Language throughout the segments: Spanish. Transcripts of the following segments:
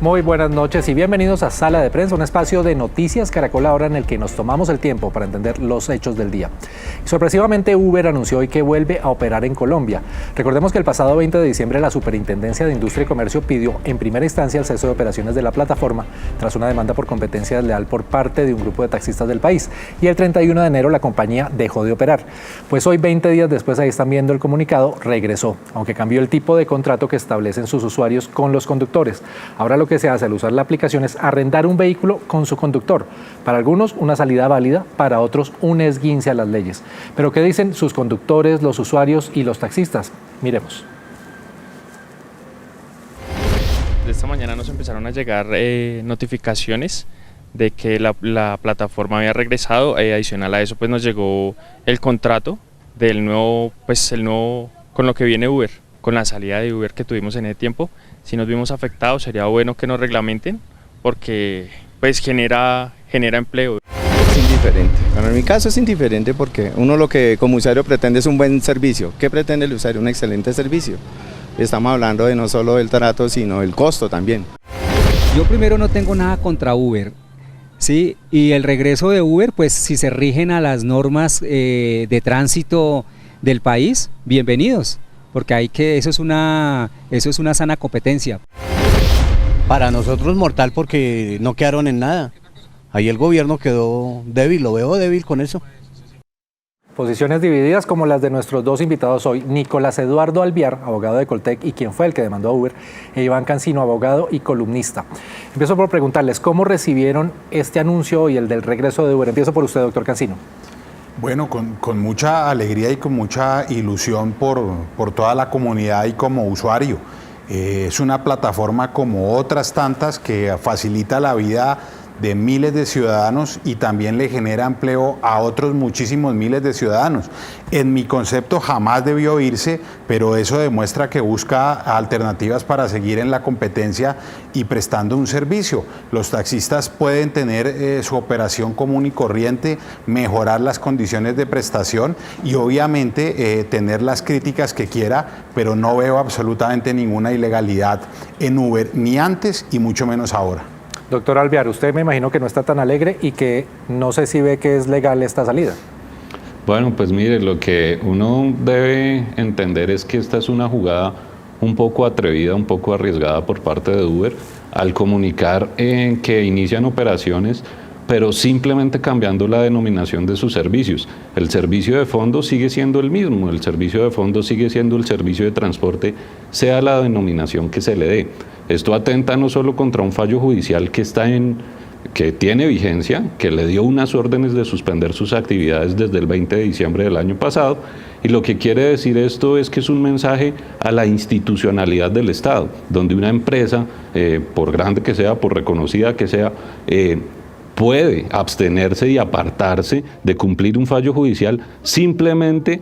Muy buenas noches y bienvenidos a Sala de Prensa, un espacio de Noticias Caracol Ahora en el que nos tomamos el tiempo para entender los hechos del día. Sorpresivamente, Uber anunció hoy que vuelve a operar en Colombia. Recordemos que el pasado 20 de diciembre la Superintendencia de Industria y Comercio pidió en primera instancia el cese de operaciones de la plataforma tras una demanda por competencia desleal por parte de un grupo de taxistas del país. Y el 31 de enero la compañía dejó de operar. Pues hoy, 20 días después, ahí están viendo el comunicado, regresó, aunque cambió el tipo de contrato que establecen sus usuarios con los conductores. Ahora lo que se hace al usar la aplicación es arrendar un vehículo con su conductor. Para algunos una salida válida, para otros un esguince a las leyes. Pero ¿qué dicen sus conductores, los usuarios y los taxistas? Miremos. De esta mañana nos empezaron a llegar notificaciones de que la plataforma había regresado. Adicional a eso pues nos llegó el contrato del nuevo, con lo que viene Uber, con la salida de Uber que tuvimos en ese tiempo. Si nos vimos afectados, sería bueno que nos reglamenten porque pues genera empleo. Es indiferente. Bueno, en mi caso es indiferente porque uno lo que como usuario pretende es un buen servicio. ¿Qué pretende el usuario? Un excelente servicio. Estamos hablando de no solo del trato, sino del costo también. Yo primero no tengo nada contra Uber, ¿sí? Y el regreso de Uber, pues si se rigen a las normas de tránsito del país, bienvenidos. Porque eso es una sana competencia. Para nosotros mortal porque no quedaron en nada. Ahí el gobierno quedó débil, lo veo débil con eso. Posiciones divididas como las de nuestros dos invitados hoy, Nicolás Eduardo Alviar, abogado de Coltec y quien fue el que demandó a Uber, e Iván Cancino, abogado y columnista. Empiezo por preguntarles, ¿cómo recibieron este anuncio y el del regreso de Uber? Empiezo por usted, doctor Cancino. Bueno, con mucha alegría y con mucha ilusión por toda la comunidad y como usuario. Es una plataforma como otras tantas que facilita la vida de miles de ciudadanos y también le genera empleo a otros muchísimos miles de ciudadanos. En mi concepto jamás debió irse, pero eso demuestra que busca alternativas para seguir en la competencia y prestando un servicio. Los taxistas pueden tener su operación común y corriente, mejorar las condiciones de prestación y obviamente tener las críticas que quiera, pero no veo absolutamente ninguna ilegalidad en Uber, ni antes y mucho menos ahora. Doctor Alviar, usted me imagino que no está tan alegre y que no sé si ve que es legal esta salida. Bueno, pues mire, lo que uno debe entender es que esta es una jugada un poco atrevida, un poco arriesgada por parte de Uber al comunicar que inician operaciones, pero simplemente cambiando la denominación de sus servicios. El servicio de fondo sigue siendo el mismo, el servicio de fondo sigue siendo el servicio de transporte, sea la denominación que se le dé. Esto atenta no solo contra un fallo judicial que tiene vigencia, que le dio unas órdenes de suspender sus actividades desde el 20 de diciembre del año pasado, y lo que quiere decir esto es que es un mensaje a la institucionalidad del Estado, donde una empresa, por grande que sea, por reconocida que sea, puede abstenerse y apartarse de cumplir un fallo judicial simplemente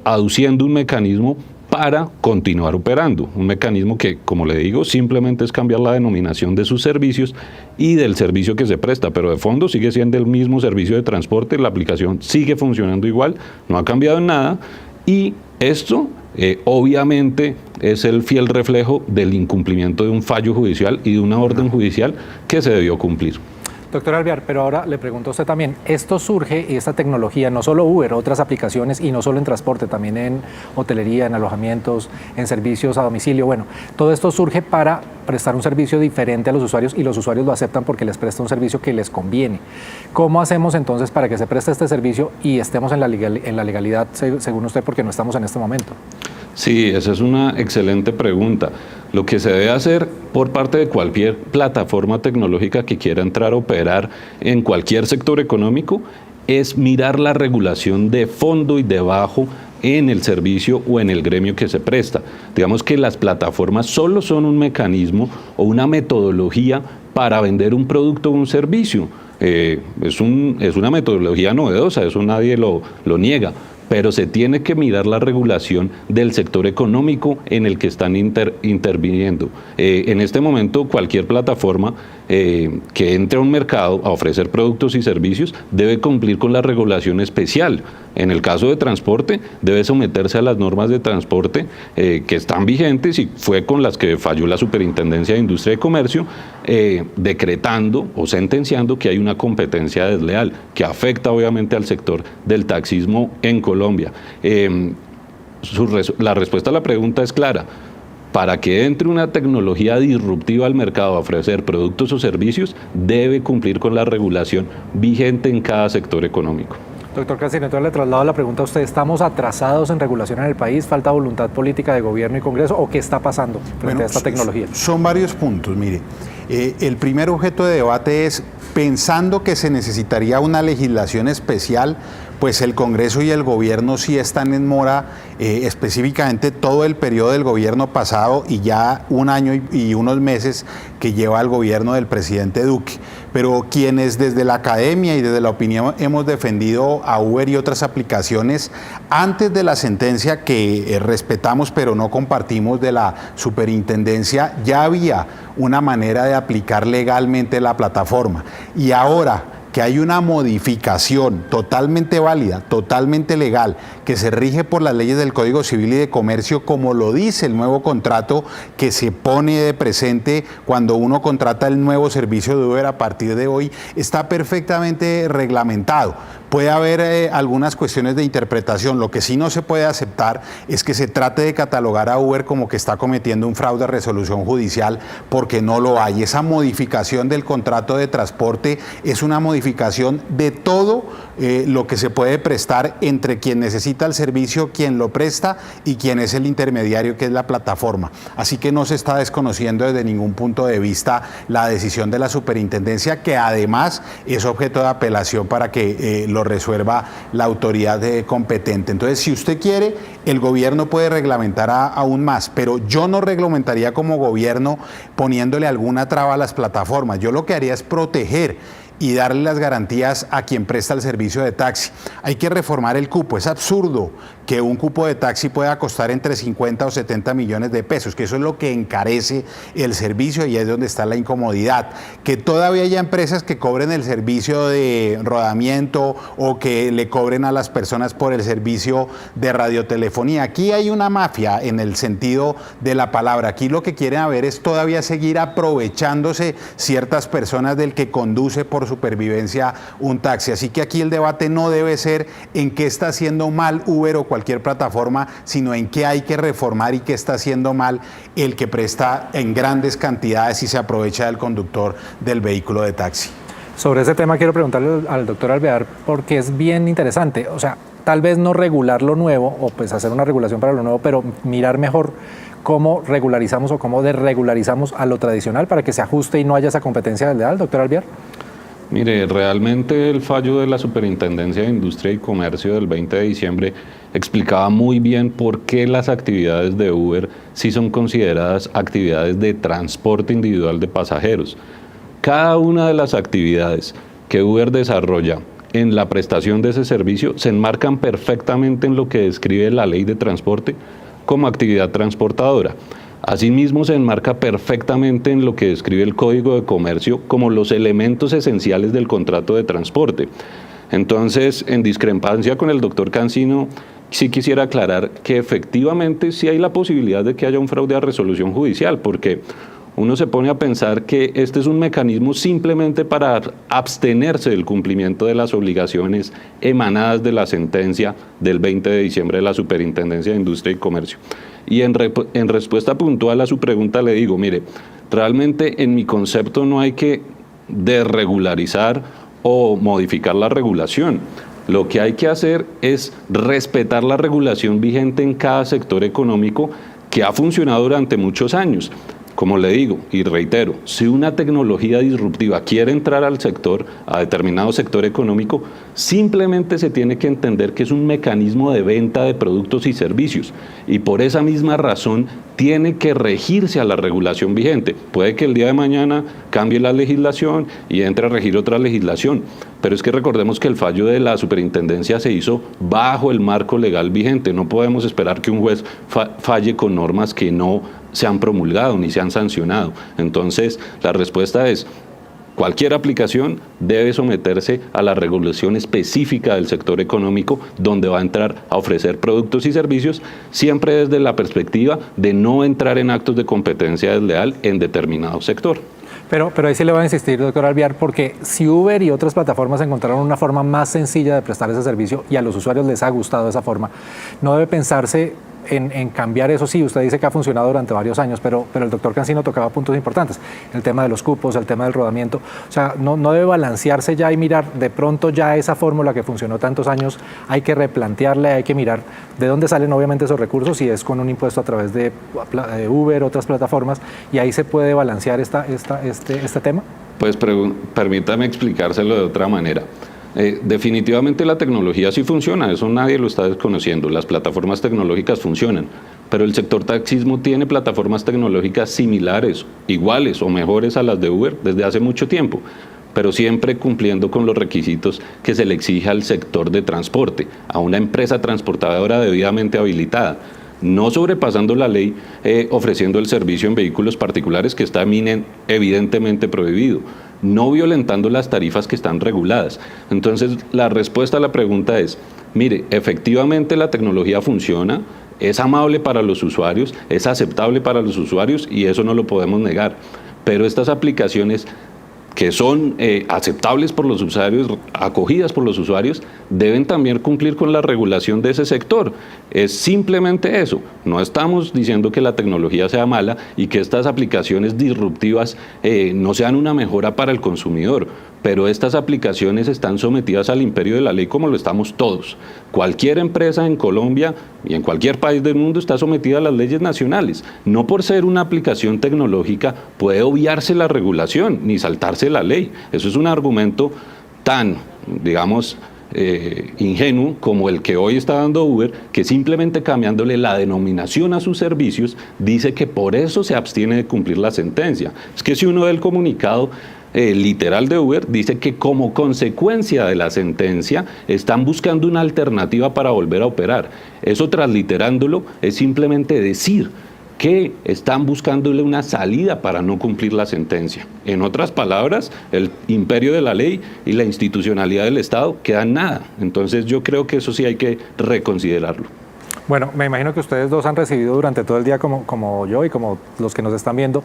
aduciendo un mecanismo para continuar operando, un mecanismo que, como le digo, simplemente es cambiar la denominación de sus servicios y del servicio que se presta, pero de fondo sigue siendo el mismo servicio de transporte, la aplicación sigue funcionando igual, no ha cambiado en nada, y esto obviamente es el fiel reflejo del incumplimiento de un fallo judicial y de una orden judicial que se debió cumplir. Doctor Alviar, pero ahora le pregunto a usted también, esto surge y esta tecnología, no solo Uber, otras aplicaciones y no solo en transporte, también en hotelería, en alojamientos, en servicios a domicilio, bueno, todo esto surge para prestar un servicio diferente a los usuarios y los usuarios lo aceptan porque les presta un servicio que les conviene. ¿Cómo hacemos entonces para que se preste este servicio y estemos en la legalidad, según usted, porque no estamos en este momento? Sí, esa es una excelente pregunta. Lo que se debe hacer por parte de cualquier plataforma tecnológica que quiera entrar a operar en cualquier sector económico es mirar la regulación de fondo y de bajo en el servicio o en el gremio que se presta. Digamos que las plataformas solo son un mecanismo o una metodología para vender un producto o un servicio. Es una metodología novedosa, eso nadie lo niega. pero se tiene que mirar la regulación del sector económico en el que están interviniendo. En este momento, cualquier plataforma que entre a un mercado a ofrecer productos y servicios debe cumplir con la regulación especial. En el caso de transporte, debe someterse a las normas de transporte que están vigentes y fue con las que falló la Superintendencia de Industria y Comercio, decretando o sentenciando que hay una competencia desleal que afecta obviamente al sector del taxismo en Colombia. La respuesta a la pregunta es clara. Para que entre una tecnología disruptiva al mercado a ofrecer productos o servicios, debe cumplir con la regulación vigente en cada sector económico. Doctor Cancino, entonces le traslado la pregunta a usted. ¿Estamos atrasados en regulación en el país? ¿Falta voluntad política de gobierno y Congreso? ¿O qué está pasando frente a esta tecnología? Son varios puntos, mire. El primer objeto de debate es, pensando que se necesitaría una legislación especial, pues el Congreso y el gobierno sí están en mora, específicamente todo el periodo del gobierno pasado y ya un año y unos meses que lleva el gobierno del presidente Duque. Pero quienes desde la academia y desde la opinión hemos defendido a Uber y otras aplicaciones, antes de la sentencia que respetamos pero no compartimos de la superintendencia, ya había una manera de aplicar legalmente la plataforma. Y ahora que hay una modificación totalmente válida, totalmente legal, que se rige por las leyes del Código Civil y de Comercio, como lo dice el nuevo contrato que se pone de presente cuando uno contrata el nuevo servicio de Uber a partir de hoy, está perfectamente reglamentado. Puede haber algunas cuestiones de interpretación. Lo que sí no se puede aceptar es que se trate de catalogar a Uber como que está cometiendo un fraude de resolución judicial, porque no lo hay. Esa modificación del contrato de transporte es una modificación de todo lo que se puede prestar entre quien necesita el servicio, quien lo presta y quien es el intermediario, que es la plataforma. Así que no se está desconociendo desde ningún punto de vista la decisión de la superintendencia, que además es objeto de apelación para que lo resuelva la autoridad competente. Entonces, si usted quiere, el gobierno puede reglamentar aún más, pero yo no reglamentaría como gobierno poniéndole alguna traba a las plataformas. Yo lo que haría es proteger y darle las garantías a quien presta el servicio de taxi. Hay que reformar el cupo. Es absurdo que un cupo de taxi pueda costar entre 50 o 70 millones de pesos, que eso es lo que encarece el servicio y es donde está la incomodidad. Que todavía haya empresas que cobren el servicio de rodamiento o que le cobren a las personas por el servicio de radiotelefonía. Aquí hay una mafia en el sentido de la palabra. Aquí lo que quieren haber es todavía seguir aprovechándose ciertas personas del que conduce por supervivencia un taxi. Así que aquí el debate no debe ser en qué está haciendo mal Uber o cualquier plataforma, sino en qué hay que reformar y qué está haciendo mal el que presta en grandes cantidades y se aprovecha del conductor del vehículo de taxi. Sobre ese tema quiero preguntarle al doctor Alvear, porque es bien interesante. O sea, tal vez no regular lo nuevo o pues hacer una regulación para lo nuevo, pero mirar mejor cómo regularizamos o cómo desregularizamos a lo tradicional para que se ajuste y no haya esa competencia desleal, doctor Alvear. Mire, realmente el fallo de la Superintendencia de Industria y Comercio del 20 de diciembre explicaba muy bien por qué las actividades de Uber sí son consideradas actividades de transporte individual de pasajeros. Cada una de las actividades que Uber desarrolla en la prestación de ese servicio se enmarcan perfectamente en lo que describe la ley de transporte como actividad transportadora. Asimismo, se enmarca perfectamente en lo que describe el Código de Comercio como los elementos esenciales del contrato de transporte. Entonces, en discrepancia con el doctor Cancino, sí quisiera aclarar que efectivamente sí hay la posibilidad de que haya un fraude a resolución judicial, porque uno se pone a pensar que este es un mecanismo simplemente para abstenerse del cumplimiento de las obligaciones emanadas de la sentencia del 20 de diciembre de la Superintendencia de Industria y Comercio. Y en respuesta puntual a su pregunta le digo, mire, realmente en mi concepto no hay que desregularizar o modificar la regulación. Lo que hay que hacer es respetar la regulación vigente en cada sector económico que ha funcionado durante muchos años. Como le digo y reitero, si una tecnología disruptiva quiere entrar al sector, a determinado sector económico, simplemente se tiene que entender que es un mecanismo de venta de productos y servicios y por esa misma razón tiene que regirse a la regulación vigente. Puede que el día de mañana cambie la legislación y entre a regir otra legislación, pero es que recordemos que el fallo de la superintendencia se hizo bajo el marco legal vigente. No podemos esperar que un juez falle con normas que no se han promulgado ni se han sancionado. Entonces, la respuesta es: cualquier aplicación debe someterse a la regulación específica del sector económico donde va a entrar a ofrecer productos y servicios, siempre desde la perspectiva de no entrar en actos de competencia desleal en determinado sector. Pero ahí sí le voy a insistir, doctor Alvear, porque si Uber y otras plataformas encontraron una forma más sencilla de prestar ese servicio y a los usuarios les ha gustado esa forma, no debe pensarse en cambiar eso. Sí, usted dice que ha funcionado durante varios años, pero el doctor Cancino tocaba puntos importantes, el tema de los cupos, el tema del rodamiento. O sea, no debe balancearse ya y mirar, de pronto ya esa fórmula que funcionó tantos años, hay que replantearla, hay que mirar de dónde salen obviamente esos recursos, si es con un impuesto a través de Uber, otras plataformas, y ahí se puede balancear este tema. Pues permítame explicárselo de otra manera. Definitivamente la tecnología sí funciona, eso nadie lo está desconociendo, las plataformas tecnológicas funcionan, pero el sector taxismo tiene plataformas tecnológicas similares, iguales o mejores a las de Uber desde hace mucho tiempo, pero siempre cumpliendo con los requisitos que se le exige al sector de transporte, a una empresa transportadora debidamente habilitada, no sobrepasando la ley, ofreciendo el servicio en vehículos particulares que está evidentemente prohibido, no violentando las tarifas que están reguladas. Entonces, la respuesta a la pregunta es: mire, efectivamente la tecnología funciona, es amable para los usuarios, es aceptable para los usuarios y eso no lo podemos negar, pero estas aplicaciones que son aceptables por los usuarios, acogidas por los usuarios, deben también cumplir con la regulación de ese sector. Es simplemente eso. No estamos diciendo que la tecnología sea mala y que estas aplicaciones disruptivas no sean una mejora para el consumidor, pero estas aplicaciones están sometidas al imperio de la ley como lo estamos todos. Cualquier empresa en Colombia y en cualquier país del mundo está sometida a las leyes nacionales. No por ser una aplicación tecnológica puede obviarse la regulación ni saltarse la ley. Eso es un argumento tan, digamos, ingenuo como el que hoy está dando Uber, que simplemente cambiándole la denominación a sus servicios dice que por eso se abstiene de cumplir la sentencia. Es que si uno ve el comunicado literal de Uber, dice que como consecuencia de la sentencia están buscando una alternativa para volver a operar. Eso, transliterándolo, es simplemente decir que están buscándole una salida para no cumplir la sentencia. En otras palabras, el imperio de la ley y la institucionalidad del Estado quedan nada. Entonces yo creo que eso sí hay que reconsiderarlo. Bueno, me imagino que ustedes dos han recibido durante todo el día, como yo y como los que nos están viendo,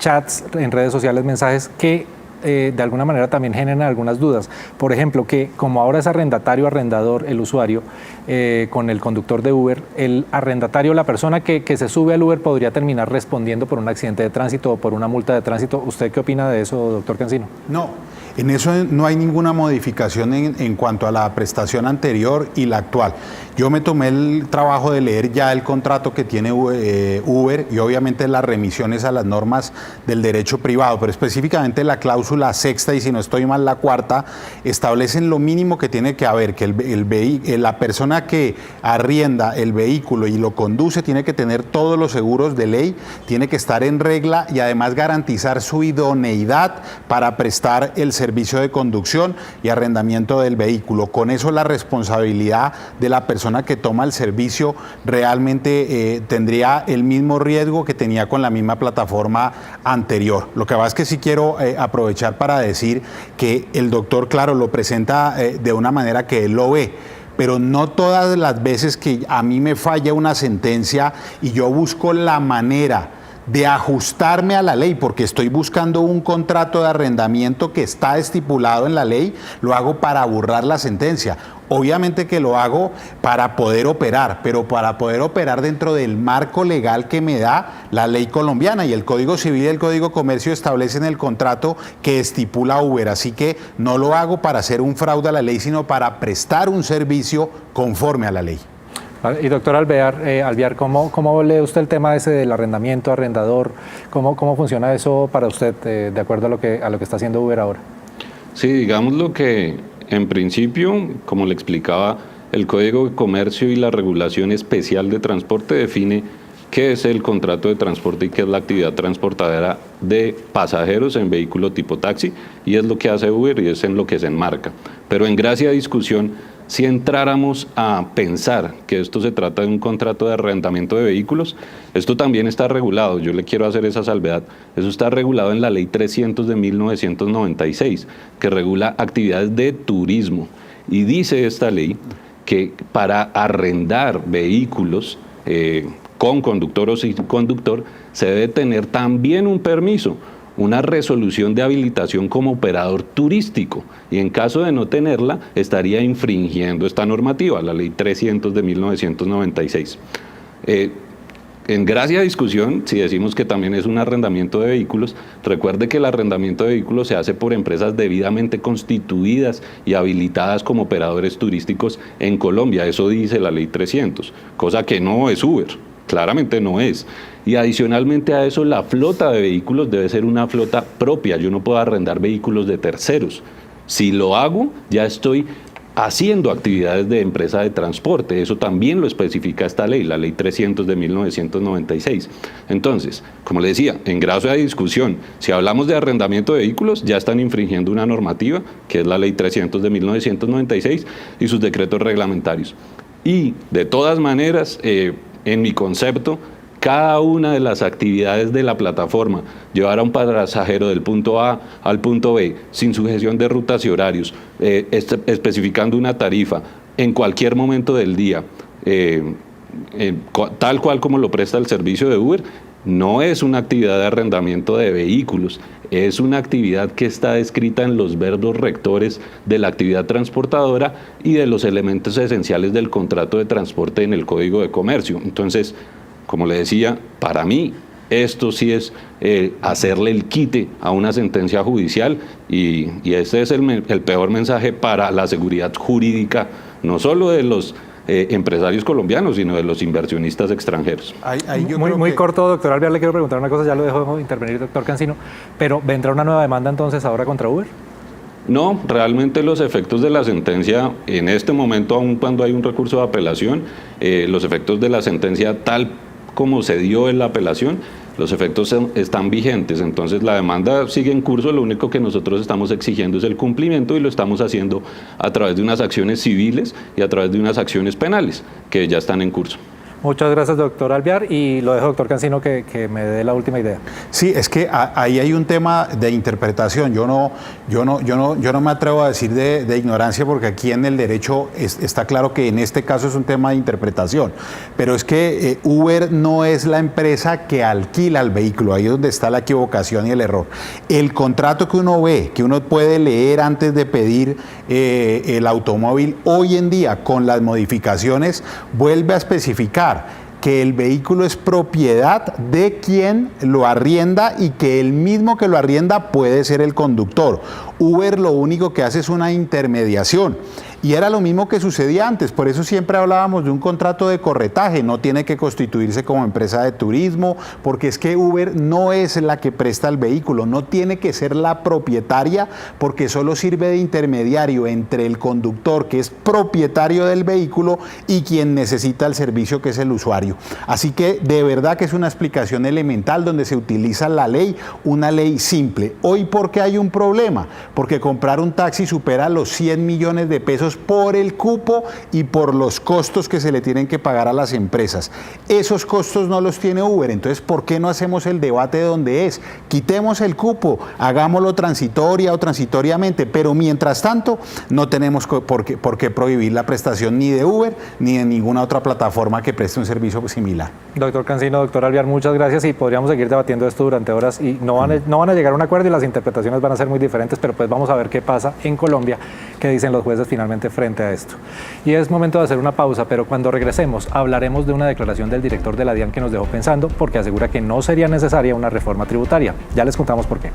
chats en redes sociales, mensajes que de alguna manera también generan algunas dudas. Por ejemplo, que como ahora es arrendatario, arrendador, el usuario, con el conductor de Uber, el arrendatario, la persona que se sube al Uber podría terminar respondiendo por un accidente de tránsito o por una multa de tránsito. ¿Usted qué opina de eso, doctor Cancino? No, en eso no hay ninguna modificación en cuanto a la prestación anterior y la actual. Yo me tomé el trabajo de leer ya el contrato que tiene Uber y obviamente las remisiones a las normas del derecho privado, pero específicamente la cláusula sexta y si no estoy mal la cuarta, establecen lo mínimo que tiene que haber, que la persona que arrienda el vehículo y lo conduce tiene que tener todos los seguros de ley, tiene que estar en regla y además garantizar su idoneidad para prestar el servicio de conducción y arrendamiento del vehículo. Con eso la responsabilidad de la persona que toma el servicio realmente tendría el mismo riesgo que tenía con la misma plataforma anterior. Lo que pasa es que sí quiero aprovechar para decir que el doctor, claro, lo presenta de una manera que él lo ve, pero no todas las veces que a mí me falla una sentencia y yo busco la manera de ajustarme a la ley, porque estoy buscando un contrato de arrendamiento que está estipulado en la ley, lo hago para burlar la sentencia. Obviamente que lo hago para poder operar, pero para poder operar dentro del marco legal que me da la ley colombiana, y el Código Civil y el Código Comercio establecen el contrato que estipula Uber, así que no lo hago para hacer un fraude a la ley, sino para prestar un servicio conforme a la ley. Y doctor Alvear, ¿cómo lee usted el tema ese del arrendamiento, arrendador? ¿Cómo funciona eso para usted de acuerdo a lo que está haciendo Uber ahora? Sí, digamos lo que en principio, como le explicaba, el Código de Comercio y la regulación especial de transporte define qué es el contrato de transporte y qué es la actividad transportadora de pasajeros en vehículo tipo taxi, y es lo que hace Uber y es en lo que se enmarca. Pero en gracia de discusión, si entráramos a pensar que esto se trata de un contrato de arrendamiento de vehículos, esto también está regulado, yo le quiero hacer esa salvedad, eso está regulado en la Ley 300 de 1996, que regula actividades de turismo, y dice esta ley que para arrendar vehículos con conductor o sin conductor se debe tener también un permiso, una resolución de habilitación como operador turístico, y en caso de no tenerla estaría infringiendo esta normativa, la Ley 300 de 1996. En gracia de discusión, si decimos que también es un arrendamiento de vehículos, recuerde que el arrendamiento de vehículos se hace por empresas debidamente constituidas y habilitadas como operadores turísticos en Colombia, eso dice la Ley 300, cosa que no es Uber. Claramente no es. Y adicionalmente a eso, la flota de vehículos debe ser una flota propia. Yo no puedo arrendar vehículos de terceros. Si lo hago, ya estoy haciendo actividades de empresa de transporte. Eso también lo especifica esta ley, la Ley 300 de 1996. Entonces, como le decía, en gracia de discusión, si hablamos de arrendamiento de vehículos, ya están infringiendo una normativa, que es la Ley 300 de 1996 y sus decretos reglamentarios. Y de todas maneras, en mi concepto, cada una de las actividades de la plataforma, llevar a un pasajero del punto A al punto B, sin sujeción de rutas y horarios, especificando una tarifa en cualquier momento del día, tal cual como lo presta el servicio de Uber, no es una actividad de arrendamiento de vehículos, es una actividad que está descrita en los verbos rectores de la actividad transportadora y de los elementos esenciales del contrato de transporte en el Código de Comercio. Entonces, como le decía, para mí esto sí es hacerle el quite a una sentencia judicial, y este es el peor mensaje para la seguridad jurídica, no solo de los empresarios colombianos, sino de los inversionistas extranjeros. Muy corto, doctor Alvear, le quiero preguntar una cosa, ya lo dejo intervenir, doctor Cancino, pero ¿vendrá una nueva demanda entonces ahora contra Uber? No, realmente los efectos de la sentencia en este momento, aun cuando hay un recurso de apelación, los efectos de la sentencia tal como se dio en la apelación, los efectos están vigentes, entonces la demanda sigue en curso, lo único que nosotros estamos exigiendo es el cumplimiento, y lo estamos haciendo a través de unas acciones civiles y a través de unas acciones penales que ya están en curso. Muchas gracias, doctor Alvear, y lo dejo, doctor Cancino, que me dé la última idea. Sí, es que ahí hay un tema de interpretación. Yo no me atrevo a decir de ignorancia, porque aquí en el derecho está claro que en este caso es un tema de interpretación. Pero es que Uber no es la empresa que alquila el vehículo. Ahí es donde está la equivocación y el error. El contrato que uno ve, que uno puede leer antes de pedir el automóvil, hoy en día, con las modificaciones, vuelve a especificar que el vehículo es propiedad de quien lo arrienda y que el mismo que lo arrienda puede ser el conductor. Uber lo único que hace es una intermediación. Y era lo mismo que sucedía antes, por eso siempre hablábamos de un contrato de corretaje, no tiene que constituirse como empresa de turismo, porque es que Uber no es la que presta el vehículo, no tiene que ser la propietaria, porque solo sirve de intermediario entre el conductor, que es propietario del vehículo, y quien necesita el servicio, que es el usuario. Así que de verdad que es una explicación elemental donde se utiliza la ley, una ley simple. Hoy, ¿por qué hay un problema? Porque comprar un taxi supera los 100 millones de pesos por el cupo y por los costos que se le tienen que pagar a las empresas. Esos costos no los tiene Uber, entonces ¿por qué no hacemos el debate donde es? Quitemos el cupo, hagámoslo transitoria o transitoriamente, pero mientras tanto no tenemos por qué prohibir la prestación ni de Uber ni de ninguna otra plataforma que preste un servicio similar. Doctor Cancino, doctor Alvear, muchas gracias, y podríamos seguir debatiendo esto durante horas y no van a llegar a un acuerdo y las interpretaciones van a ser muy diferentes, pero pues vamos a ver qué pasa en Colombia, qué dicen los jueces finalmente frente a esto. Y es momento de hacer una pausa, pero cuando regresemos hablaremos de una declaración del director de la DIAN que nos dejó pensando, porque asegura que no sería necesaria una reforma tributaria. Ya les contamos por qué.